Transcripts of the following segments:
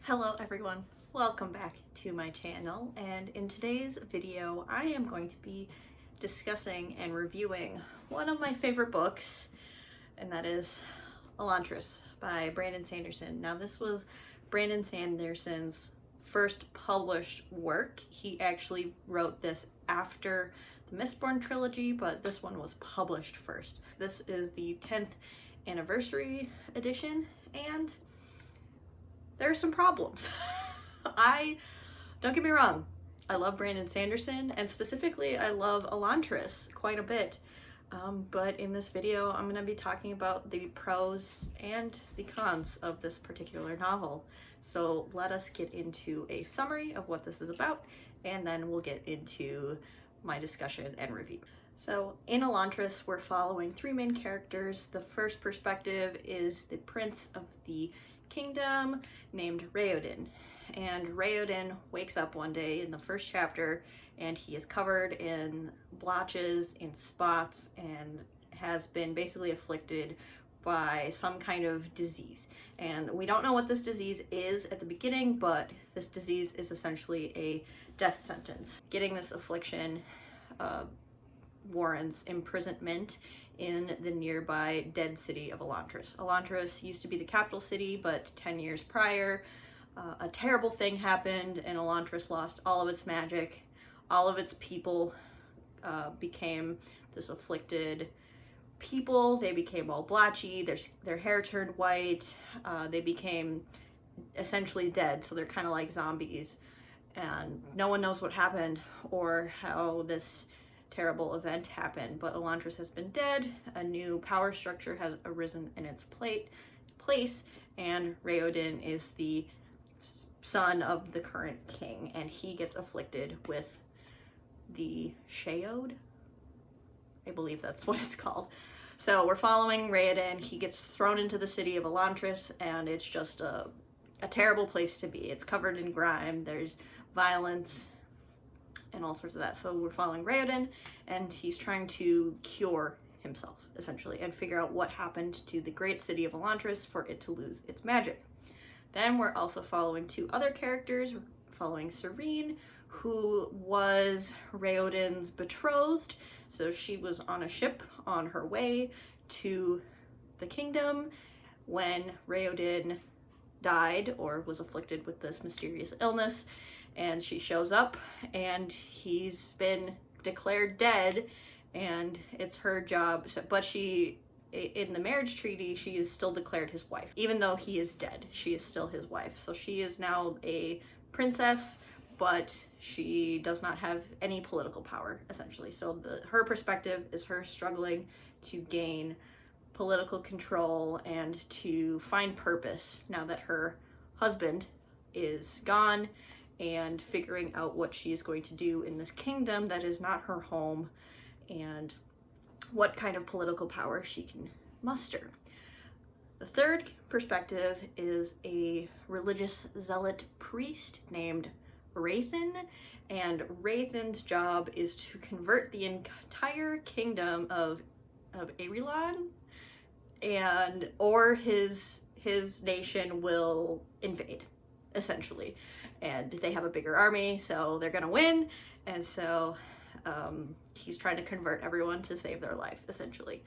Hello everyone, welcome back to my channel, and in today's video I am going to be discussing and reviewing one of my favorite books, and that is Elantris by Brandon Sanderson. Now this was Brandon Sanderson's first published work. He actually wrote this after the Mistborn trilogy, but this one was published first. This is the 10th anniversary edition, and there are some problems. Don't get me wrong, I love Brandon Sanderson, and specifically I love Elantris quite a bit. But in this video, I'm gonna be talking about the pros and the cons of this particular novel. So let us get into a summary of what this is about, and then we'll get into my discussion and review. So in Elantris, we're following three main characters. The first perspective is the prince of the kingdom named Raoden, and Raoden wakes up one day in the first chapter and he is covered in blotches, in spots, and has been basically afflicted by some kind of disease. And we don't know what this disease is at the beginning, but this disease is essentially a death sentence. Getting this affliction warrants imprisonment in the nearby dead city of Elantris. Elantris used to be the capital city, but 10 years prior, a terrible thing happened and Elantris lost all of its magic. All of its people became this afflicted people. They became all blotchy, their hair turned white, they became essentially dead, so they're kind of like zombies. And no one knows what happened or how this terrible event happened, but Elantris has been dead, a new power structure has arisen in its place, and Raoden is the son of the current king, and he gets afflicted with the Sheod. I believe that's what it's called. So we're following Raoden. He gets thrown into the city of Elantris, and it's just a terrible place to be. It's covered in grime, there's violence, and all sorts of that. So we're following Raoden, and he's trying to cure himself, essentially, and figure out what happened to the great city of Elantris for it to lose its magic. Then we're also following two other characters, following Serene, who was Raoden's betrothed. So she was on a ship on her way to the kingdom when Raoden died or was afflicted with this mysterious illness. And she shows up and he's been declared dead, and it's her job. But she, in the marriage treaty, she is still declared his wife. Even though he is dead, she is still his wife. So she is now a princess, but she does not have any political power, essentially. So her perspective is her struggling to gain political control and to find purpose now that her husband is gone, and figuring out what she is going to do in this kingdom that is not her home, and what kind of political power she can muster. The third perspective is a religious zealot priest named Rathan, and Rathan's job is to convert the entire kingdom of Aerilan, and or his nation will invade, essentially. And they have a bigger army, so they're gonna win, and so he's trying to convert everyone to save their life, essentially.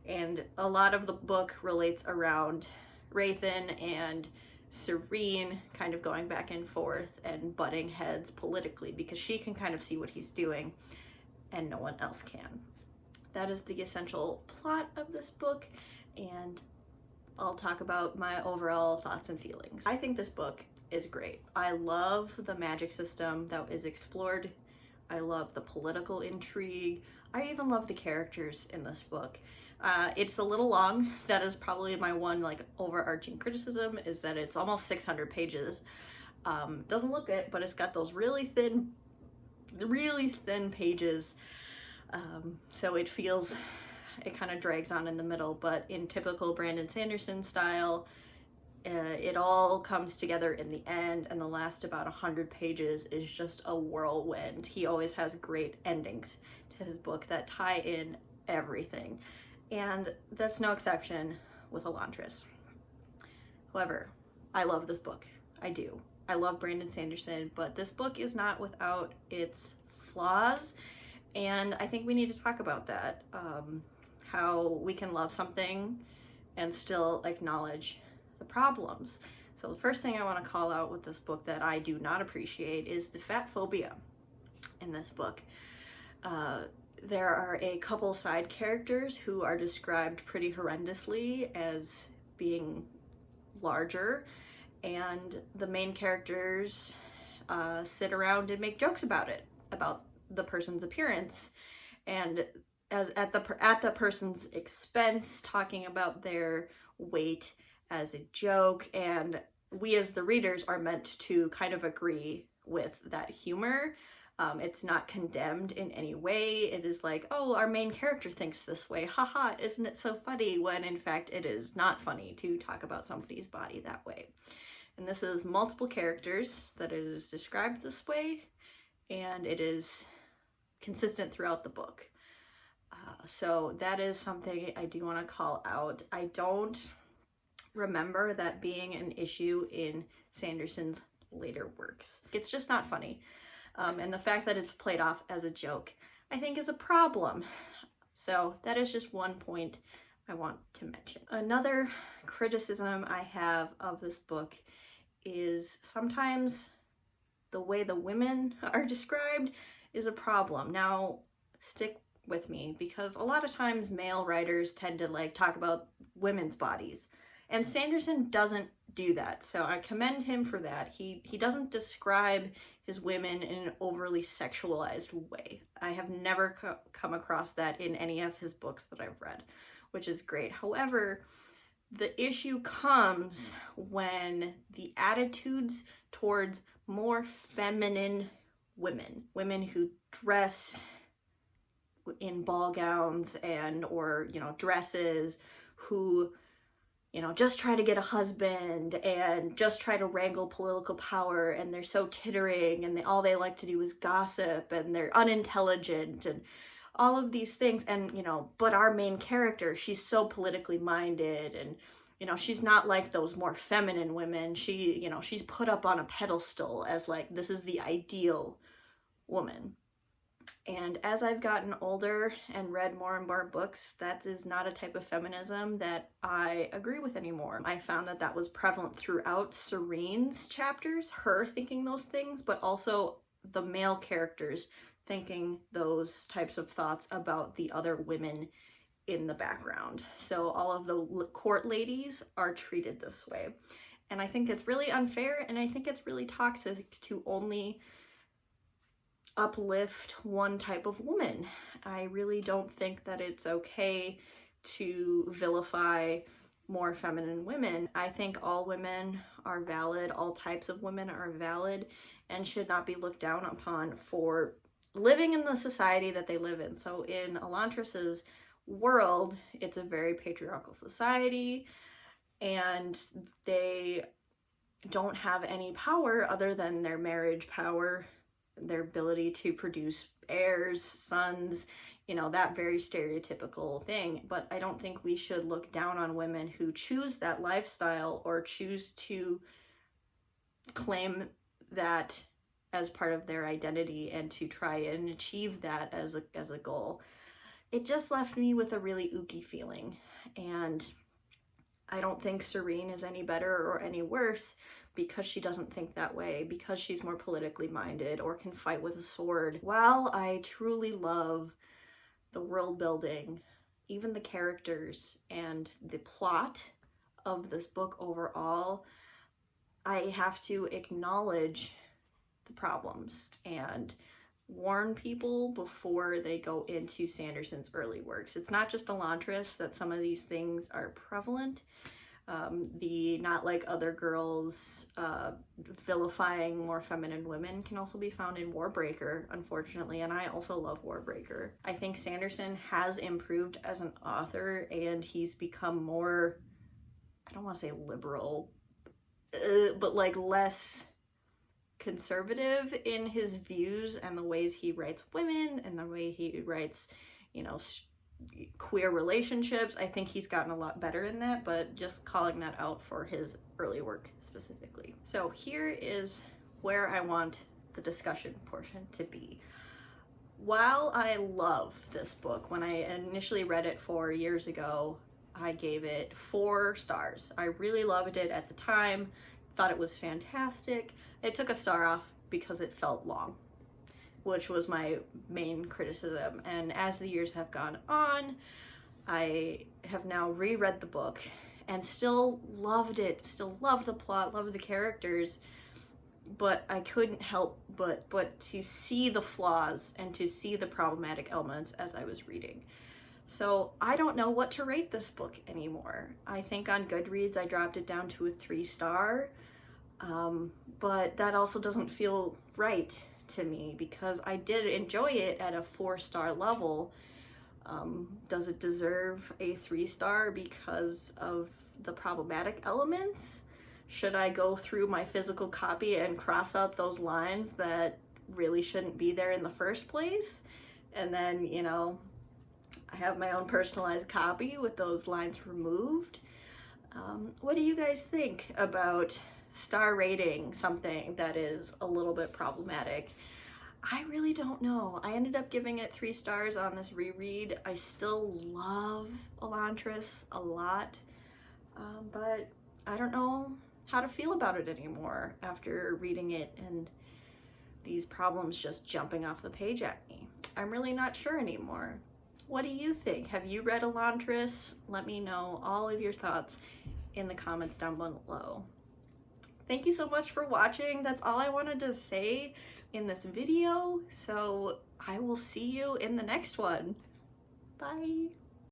And a lot of the book relates around Rathan and Serene kind of going back and forth and butting heads politically, because she can kind of see what he's doing and no one else can. That is the essential plot of this book, and I'll talk about my overall thoughts and feelings. I think this book is great. I love the magic system that is explored. I love the political intrigue. I even love the characters in this book. It's a little long. That is probably my one like overarching criticism, is that it's almost 600 pages. Doesn't look it, but it's got those really thin pages. So it feels, it kind of drags on in the middle, but in typical Brandon Sanderson style, it all comes together in the end, and the last about 100 pages is just a whirlwind. He always has great endings to his book that tie in everything, and that's no exception with Elantris. However, I love this book. I do. I love Brandon Sanderson, but this book is not without its flaws, and I think we need to talk about that. How we can love something and still acknowledge the problems. So the first thing I want to call out with this book that I do not appreciate is the fat phobia in this book. There are a couple side characters who are described pretty horrendously as being larger, and the main characters sit around and make jokes about it, about the person's appearance, and as at the person's expense, talking about their weight as a joke. And we as the readers are meant to kind of agree with that humor. It's not condemned in any way. It is like, oh, our main character thinks this way, haha, isn't it so funny, when in fact it is not funny to talk about somebody's body that way. And this is multiple characters that it is described this way, and it is consistent throughout the book. So that is something I do want to call out. I don't remember that being an issue in Sanderson's later works. It's just not funny. And the fact that it's played off as a joke, I think, is a problem. So that is just one point I want to mention. Another criticism I have of this book is sometimes the way the women are described is a problem. Now, stick with me, because a lot of times male writers tend to like talk about women's bodies, and Sanderson doesn't do that. So I commend him for that. He doesn't describe his women in an overly sexualized way. I have never come across that in any of his books that I've read, which is great. However, the issue comes when the attitudes towards more feminine women who dress in ball gowns and or dresses, who just try to get a husband and just try to wrangle political power, and they're so tittering, and all they like to do is gossip, and they're unintelligent and all of these things. And but our main character, she's so politically minded, and she's not like those more feminine women. She's put up on a pedestal as like, this is the ideal woman. And as I've gotten older and read more and more books, that is not a type of feminism that I agree with anymore. I found that was prevalent throughout Serene's chapters, her thinking those things, but also the male characters thinking those types of thoughts about the other women in the background. So all of the court ladies are treated this way. And I think it's really unfair, and I think it's really toxic to only uplift one type of woman. I really don't think that it's okay to vilify more feminine women. I think all women are valid, all types of women are valid, and should not be looked down upon for living in the society that they live in. So in Elantris's world, it's a very patriarchal society, and they don't have any power other than their marriage power, their ability to produce heirs, sons, that very stereotypical thing. But I don't think we should look down on women who choose that lifestyle or choose to claim that as part of their identity and to try and achieve that as a goal. It just left me with a really ooky feeling, and I don't think Serene is any better or any worse because she doesn't think that way, because she's more politically minded or can fight with a sword. While I truly love the world building, even the characters, and the plot of this book overall, I have to acknowledge the problems and warn people before they go into Sanderson's early works. It's not just Elantris that some of these things are prevalent. The not like other girls vilifying more feminine women can also be found in Warbreaker, unfortunately, and I also love Warbreaker. I think Sanderson has improved as an author, and he's become more, I don't want to say liberal, but like less conservative in his views and the ways he writes women and the way he writes, queer relationships. I think he's gotten a lot better in that, but just calling that out for his early work specifically. So here is where I want the discussion portion to be. While I love this book, when I initially read it 4 years ago, I gave it 4 stars. I really loved it at the time, thought it was fantastic. It took a star off because it felt long, which was my main criticism. And as the years have gone on, I have now reread the book and still loved it, still loved the plot, loved the characters, but I couldn't help but to see the flaws and to see the problematic elements as I was reading. So I don't know what to rate this book anymore. I think on Goodreads I dropped it down to a 3-star, but that also doesn't feel right to me because I did enjoy it at a 4-star level. Does it deserve a 3-star because of the problematic elements? Should I go through my physical copy and cross out those lines that really shouldn't be there in the first place? And then, you know, I have my own personalized copy with those lines removed. What do you guys think about star rating something that is a little bit problematic? I really don't know. I ended up giving it 3 stars on this reread. I still love Elantris a lot, but I don't know how to feel about it anymore after reading it and these problems just jumping off the page at me. I'm really not sure anymore. What do you think? Have you read Elantris? Let me know all of your thoughts in the comments down below. Thank you so much for watching. That's all I wanted to say in this video. So I will see you in the next one. Bye.